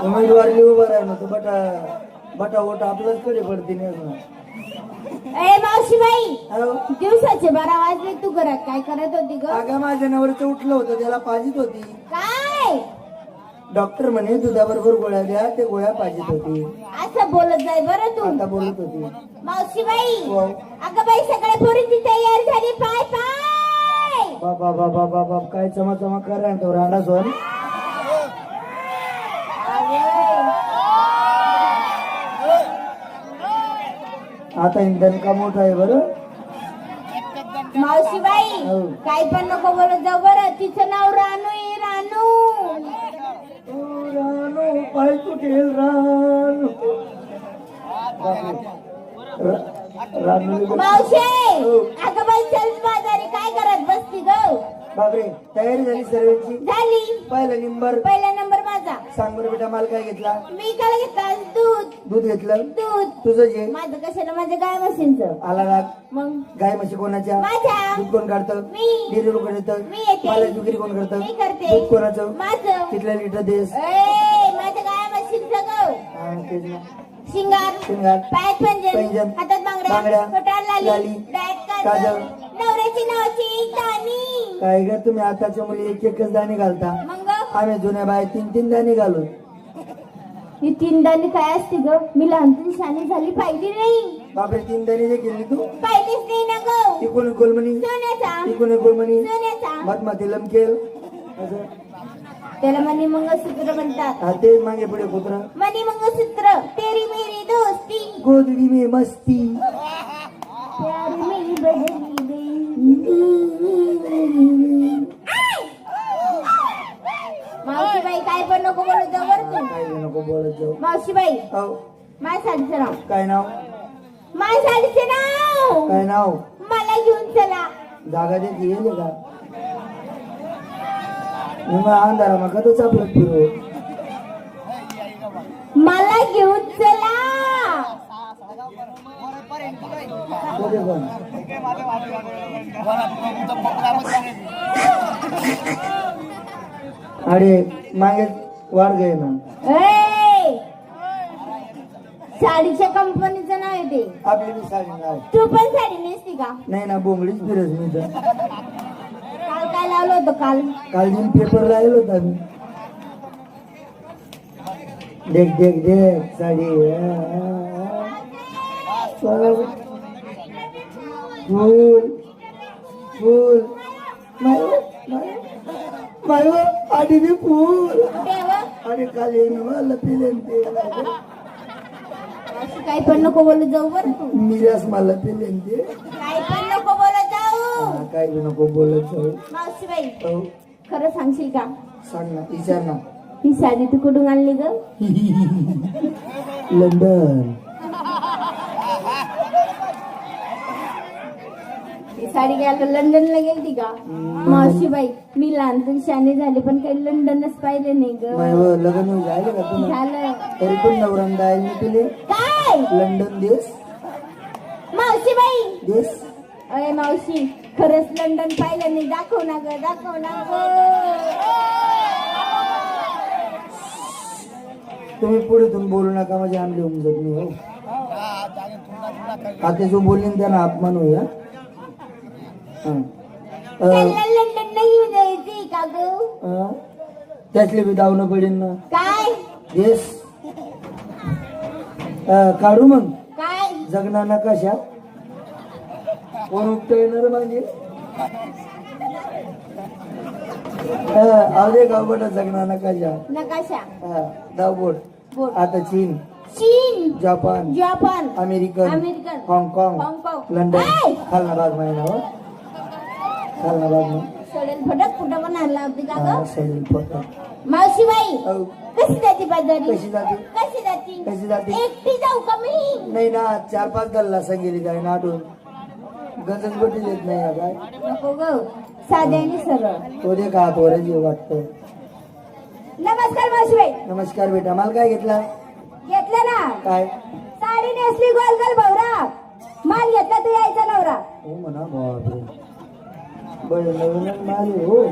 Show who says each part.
Speaker 1: उमेदवार उभा राह ना तू बटा बटा वोट आपल्याच कडे पडते नाही.
Speaker 2: ए मावशीबाई,
Speaker 1: हो.
Speaker 2: दिवसाचे 12 वाजले, तू घरात काय करत होती ग?
Speaker 1: अगं माझ्या नवऱ्याचं उठलं होतं त्याला पाजित होती.
Speaker 2: काय
Speaker 1: डॉक्टर म्हणे दुधाबरोबर गोळ्या द्या, ते गोळ्या पाजित होती.
Speaker 2: असं बोलत जाय बरं तू.
Speaker 1: आता बोलत होती.
Speaker 2: मावशीबाई,
Speaker 1: हो.
Speaker 2: अगं बाई सगळ्या पोरींची तयार झाली. पाय पाय.
Speaker 1: बाबा बाबा बाबा काय चमा चमा करा तो रांडा सोन. आता इंधन का मोठा आहे बरं.
Speaker 2: मावशीबाई,
Speaker 1: हो.
Speaker 2: काय पण नको बोलत जाऊ बरं. तिचं नाव रानू आहे. रानू.
Speaker 1: रानू पाय तुटेल रानू. रानू
Speaker 2: मावशे,
Speaker 1: हो.
Speaker 2: अगं बाई चल बाजारी, काय करत बसती ग?
Speaker 1: बापरे तयारी झाली सर्वांची.
Speaker 2: झाली.
Speaker 1: पहिला नंबर
Speaker 2: पहिला नंबर माझा.
Speaker 1: सांग बरं बेटा मला काय घेतला.
Speaker 2: मी काय घेतला? दूध.
Speaker 1: दूध घेतलं.
Speaker 2: दूध
Speaker 1: तुझं जे
Speaker 2: माझं कशाला? माझ्या गाय म्हशींचं.
Speaker 1: आला राग.
Speaker 2: मग
Speaker 1: गाय म्हशी कोणाच्या.
Speaker 2: माझ्या.
Speaker 1: दूध कोण काढतं.
Speaker 2: मी.
Speaker 1: डेअरी कोण येतं.
Speaker 2: मी येते.
Speaker 1: मला विक्री कोण करतं.
Speaker 2: मी करते.
Speaker 1: दूध कोणाचं.
Speaker 2: माझं.
Speaker 1: कितल्या लिटर देस.
Speaker 2: ए माझ्या गाय म्हशींचं ग.
Speaker 1: हा, तेच ना.
Speaker 2: शिंगार.
Speaker 1: शिंगार.
Speaker 2: पायात पंजन.
Speaker 1: पैंजण.
Speaker 2: हातात बांगड्या.
Speaker 1: बांगड्या.
Speaker 2: पोटाला
Speaker 1: लाली.
Speaker 2: डायट
Speaker 1: काजळ.
Speaker 2: काजळ. नवऱ्याची नावाची दाणी.
Speaker 1: काय ग तुम्ही आताच्या मुली एक एकच दाणे घालता.
Speaker 2: मग
Speaker 1: आम्ही जुन्या बाय 3-3 दाणे घालू.
Speaker 2: ही 3 दाणी काय असते ग? मी लहानपणी शाणी झाली पाहिली नाही.
Speaker 1: बापरे 3 दाणे जे केली तू.
Speaker 2: पाहिलीच नाही ना ग.
Speaker 1: ती कोणी कोलमणी.
Speaker 2: सोन्याचा.
Speaker 1: ती कोणी कोलमणी.
Speaker 2: सोन्याचा.
Speaker 1: माती लमकेल. असं.
Speaker 2: त्याला मनी मंगळसूत्र म्हणतात.
Speaker 1: हा तेच मागे पुढे कुत्रा.
Speaker 2: मनी मंगळसूत्र. तेरी मेरी दोस्ती.
Speaker 1: गोदडी में मस्ती.
Speaker 2: प्यार में बदली गई. मावशीबाई काय पण नको बोलत जाऊ बरं तू.
Speaker 1: काय नको बोलत जाऊ.
Speaker 2: मावशीबाई,
Speaker 1: हो
Speaker 2: माझ्या साडीचं नाव.
Speaker 1: काय नाव.
Speaker 2: माझ्या साडीचं नाव.
Speaker 1: काय नाव.
Speaker 2: मला घेऊन चला.
Speaker 1: जागा देत येईल का. मग अंधारा मग कधीच आपलं फिरू.
Speaker 2: मला घेऊन चला.
Speaker 1: कधी पण अरे मागे वाढ गए ना.
Speaker 2: ए, साडीच्या कंपनीचं नाव आहे ते.
Speaker 1: आपली बी साडी नाही.
Speaker 2: तू पण साडी नेसती का?
Speaker 1: नाही ना बोंगडीच फिरत मी तर.
Speaker 2: काल काय लावलं होतं काल?
Speaker 1: काल दिन पेपर राहिलो होता मी. देख देख देख साडी. फूल फूल माय आधी बी फूल.
Speaker 2: देव,
Speaker 1: आणि काल येईन मला पिलेन ते.
Speaker 2: अशी काही पण नको बोलत जाऊ बरं तू.
Speaker 1: मिरास मला पिलेन ते.
Speaker 2: काही पण नको बोलत जाऊ.
Speaker 1: हा, काय बी नको बोलत जाऊ.
Speaker 2: मावशीबाई,
Speaker 1: हो
Speaker 2: खरं सांगशील का?
Speaker 1: सांग ना विचार ना.
Speaker 2: ही साडी तू कुठून आणली ग?
Speaker 1: लंडन.
Speaker 2: ही साडी घ्यायला लंडनला गेलती का? मावशीबाई, मी लहानपणी शाने झाले पण काही लंडनच पाहिले नाही ग.
Speaker 1: माझं लग्न झालं का तुला.
Speaker 2: झालं.
Speaker 1: तरी पण नवरंदा आहे मी तुले.
Speaker 2: काय?
Speaker 1: लंडन देश.
Speaker 2: मावशीबाई,
Speaker 1: देश.
Speaker 2: अरे मावशी, खरंच लंडन पाहिलं नाही. दाखव ना ग, दाखव ना ग.
Speaker 1: तुम्ही पुढे तुम्ही बोलू नका म्हणजे आमली होऊन जात मी. हो आता जो बोलले त्यांना अपमान होईल.
Speaker 2: त्याला लंडन नाही घेऊन जायची का ग?
Speaker 1: त्यातले बी दावणं पडेल ना.
Speaker 2: काय?
Speaker 1: देश काढू मग.
Speaker 2: काय?
Speaker 1: जगना नकाशा कोण उपटा येणार म्हणजे. आवडे गाव बोट जगना नकाशा.
Speaker 2: नकाशा.
Speaker 1: दाव बोट.
Speaker 2: बोट.
Speaker 1: आता चीन,
Speaker 2: चीन,
Speaker 1: जपान,
Speaker 2: जपान,
Speaker 1: अमेरिकन,
Speaker 2: अमेरिकन,
Speaker 1: हाँगकाँग,
Speaker 2: हाँगकाँग,
Speaker 1: लंडन.
Speaker 2: काय?
Speaker 1: खालना बाग माहिती ना. खालना बाग ना.
Speaker 2: सडेल फटक कुठं पण आणला होती का ग?
Speaker 1: सैल फोटो.
Speaker 2: मावशीबाई,
Speaker 1: हो.
Speaker 2: कशी जाती बाजारी?
Speaker 1: कशी जाते.
Speaker 2: कशी जाती?
Speaker 1: कशी जाते.
Speaker 2: एकटी जाऊ का मी?
Speaker 1: नाही ना 4-5 गल्ला सांगेली काय ना आठवून गंजच गोटी देत नाही काय.
Speaker 2: नको ग, साध्याने सरळ.
Speaker 1: तो दे का हातवर जीव वाटतं.
Speaker 2: नमस्कार मावशीबाई.
Speaker 1: नमस्कार बेटा. मला काय घेतला.
Speaker 2: घेतलं ना.
Speaker 1: काय.
Speaker 2: साडी नेसली गोल गोल भवरा. माल घेतला तू यायचा नवरा.
Speaker 1: हो म्हणा बापरे. बरं नवीन माल आहे, हो